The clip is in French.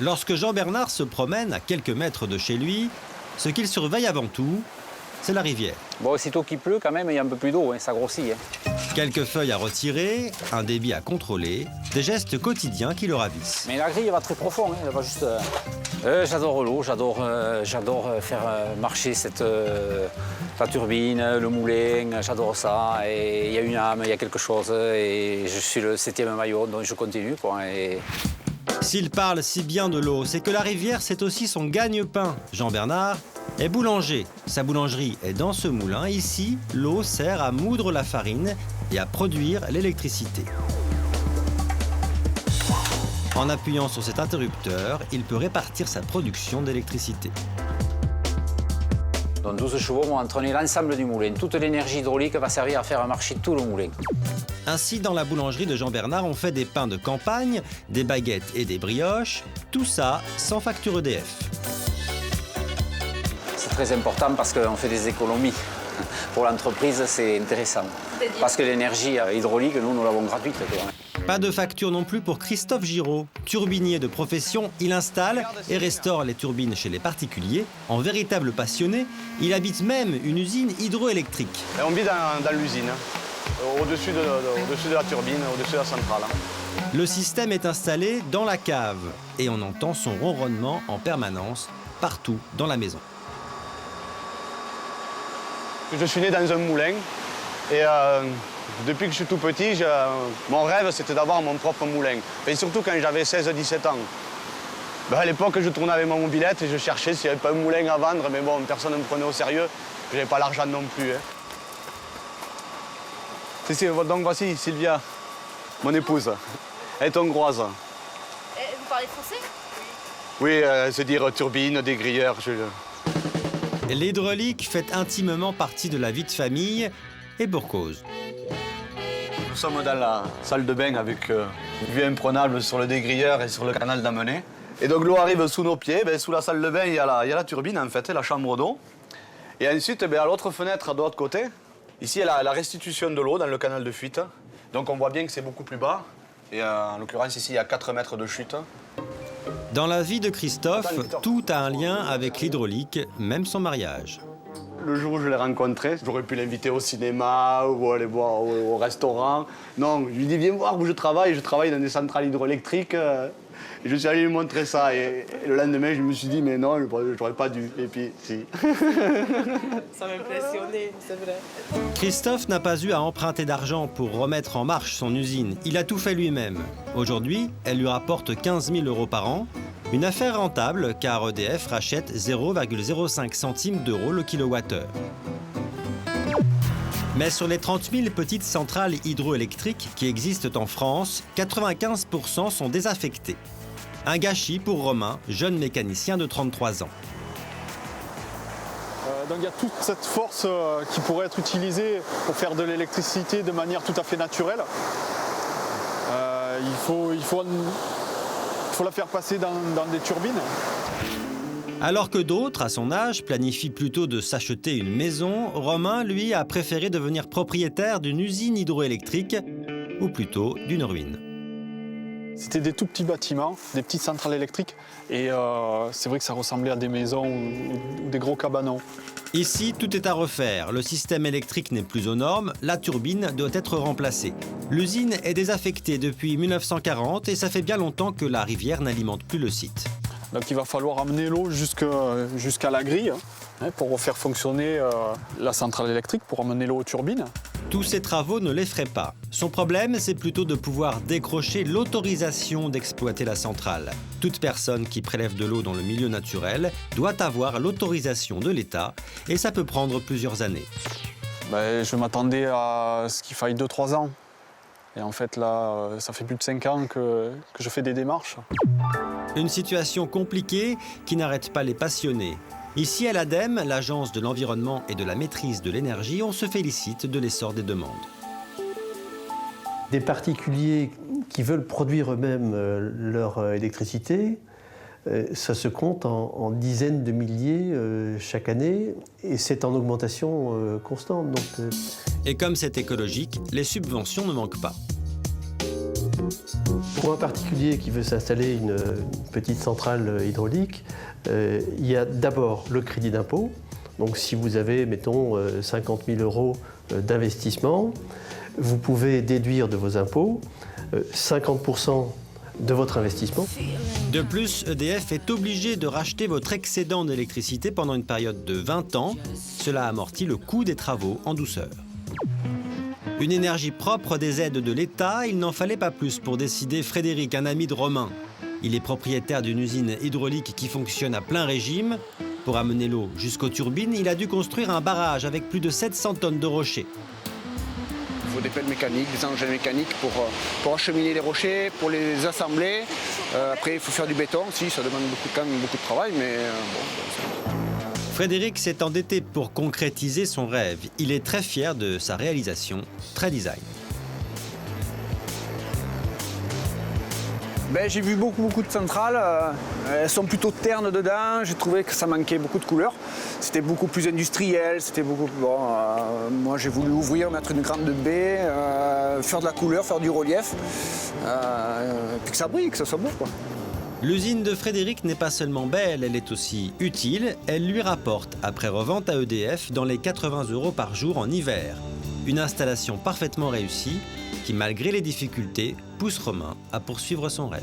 Lorsque Jean-Bernard se promène à quelques mètres de chez lui, ce qu'il surveille avant tout, c'est la rivière. Bon, aussitôt qu'il pleut, quand même, il y a un peu plus d'eau, hein, ça grossit. Hein. Quelques feuilles à retirer, un débit à contrôler, des gestes quotidiens qui le ravissent. Mais la grille, elle va très profond, hein, elle va juste... j'adore l'eau, j'adore faire marcher la turbine, le moulin, j'adore ça. Et il y a une âme, il y a quelque chose, et je suis le 7e maillot, donc je continue, quoi. Et... S'il parle si bien de l'eau, c'est que la rivière, c'est aussi son gagne-pain. Jean-Bernard est boulanger. Sa boulangerie est dans ce moulin. Ici, l'eau sert à moudre la farine et à produire l'électricité. En appuyant sur cet interrupteur, il peut répartir sa production d'électricité. Dans 12 chevaux vont entraîner l'ensemble du moulin. Toute l'énergie hydraulique va servir à faire marcher tout le moulin. Ainsi, dans la boulangerie de Jean-Bernard, on fait des pains de campagne, des baguettes et des brioches. Tout ça sans facture EDF. C'est très important parce qu'on fait des économies. Pour l'entreprise, c'est intéressant. Parce que l'énergie hydraulique, nous l'avons gratuite. Pas de facture non plus pour Christophe Giraud. Turbinier de profession, il installe et restaure les turbines chez les particuliers. En véritable passionné, il habite même une usine hydroélectrique. Et on vit dans l'usine, au-dessus de la turbine, au-dessus de la centrale. Le système est installé dans la cave et on entend son ronronnement en permanence partout dans la maison. Je suis né dans un moulin et depuis que je suis tout petit, mon rêve c'était d'avoir mon propre moulin. Et surtout quand j'avais 16-17 ans. À l'époque, je tournais avec ma mobilette et je cherchais s'il n'y avait pas un moulin à vendre, mais bon, personne ne me prenait au sérieux. Je n'avais pas l'argent non plus. Hein. Donc voici Sylvia, mon épouse. Elle est hongroise. Et vous parlez français? Oui, c'est dire turbine, dégrilleur. L'hydraulique fait intimement partie de la vie de famille et pour cause. Nous sommes dans la salle de bain avec une vue imprenable sur le dégrilleur et sur le canal d'Amenet. Et donc l'eau arrive sous nos pieds. Sous la salle de bain, il y a la turbine, en fait, la chambre d'eau. Et ensuite, à l'autre fenêtre, de l'autre côté, ici, il y a la restitution de l'eau dans le canal de fuite. Donc on voit bien que c'est beaucoup plus bas. Et en l'occurrence, ici, il y a 4 mètres de chute. Dans la vie de Christophe, tout a un lien avec l'hydraulique, même son mariage. Le jour où je l'ai rencontré, j'aurais pu l'inviter au cinéma ou aller voir au restaurant. Non, je lui dis, viens voir où je travaille dans des centrales hydroélectriques. Et je suis allé lui montrer ça. Et le lendemain, je me suis dit, mais non, j'aurais pas dû. Et puis, si. Ça m'impressionnait, c'est vrai. Christophe n'a pas eu à emprunter d'argent pour remettre en marche son usine. Il a tout fait lui-même. Aujourd'hui, elle lui rapporte 15 000 € par an. Une affaire rentable, car EDF rachète 0,05 centimes d'euros le kilowattheure. Mais sur les 30 000 petites centrales hydroélectriques qui existent en France, 95% sont désaffectées. Un gâchis pour Romain, jeune mécanicien de 33 ans. Donc il y a toute cette force qui pourrait être utilisée pour faire de l'électricité de manière tout à fait naturelle. Il faut la faire passer dans des turbines. Alors que d'autres, à son âge, planifient plutôt de s'acheter une maison, Romain, lui, a préféré devenir propriétaire d'une usine hydroélectrique, ou plutôt d'une ruine. C'était des tout petits bâtiments, des petites centrales électriques, et c'est vrai que ça ressemblait à des maisons ou des gros cabanons. Ici, tout est à refaire. Le système électrique n'est plus aux normes, la turbine doit être remplacée. L'usine est désaffectée depuis 1940 et ça fait bien longtemps que la rivière n'alimente plus le site. Donc il va falloir amener l'eau jusqu'à la grille pour faire fonctionner la centrale électrique, pour amener l'eau aux turbines. Tous ces travaux ne l'effraient pas. Son problème, c'est plutôt de pouvoir décrocher l'autorisation d'exploiter la centrale. Toute personne qui prélève de l'eau dans le milieu naturel doit avoir l'autorisation de l'État et ça peut prendre plusieurs années. Je m'attendais à ce qu'il faille 2-3 ans. Et en fait, là, ça fait plus de 5 ans que je fais des démarches. Une situation compliquée qui n'arrête pas les passionnés. Ici, à l'ADEME, l'Agence de l'environnement et de la maîtrise de l'énergie, on se félicite de l'essor des demandes. Des particuliers qui veulent produire eux-mêmes leur électricité, ça se compte en dizaines de milliers chaque année et c'est en augmentation constante. Et comme c'est écologique, les subventions ne manquent pas. Pour un particulier qui veut s'installer une petite centrale hydraulique, il y a d'abord le crédit d'impôt. Donc si vous avez, mettons, 50 000 euros d'investissement, vous pouvez déduire de vos impôts 50% de votre investissement. De plus, EDF est obligé de racheter votre excédent d'électricité pendant une période de 20 ans. Cela amortit le coût des travaux en douceur. Une énergie propre, des aides de l'État, il n'en fallait pas plus pour décider Frédéric, un ami de Romain. Il est propriétaire d'une usine hydraulique qui fonctionne à plein régime. Pour amener l'eau jusqu'aux turbines, il a dû construire un barrage avec plus de 700 tonnes de rochers. Il faut des pelles mécaniques, des engins mécaniques pour acheminer les rochers, pour les assembler. Après, il faut faire du béton aussi, ça demande quand même beaucoup de travail, mais bon. Frédéric s'est endetté pour concrétiser son rêve. Il est très fier de sa réalisation, très design. J'ai vu beaucoup de centrales, elles sont plutôt ternes dedans, j'ai trouvé que ça manquait beaucoup de couleurs. C'était beaucoup plus industriel, c'était beaucoup plus... Bon, moi j'ai voulu ouvrir, mettre une grande baie, faire de la couleur, faire du relief, puis que ça brille, que ça soit beau, quoi. L'usine de Frédéric n'est pas seulement belle, elle est aussi utile. Elle lui rapporte, après revente à EDF, dans les 80 € par jour en hiver. Une installation parfaitement réussie qui, malgré les difficultés, pousse Romain à poursuivre son rêve.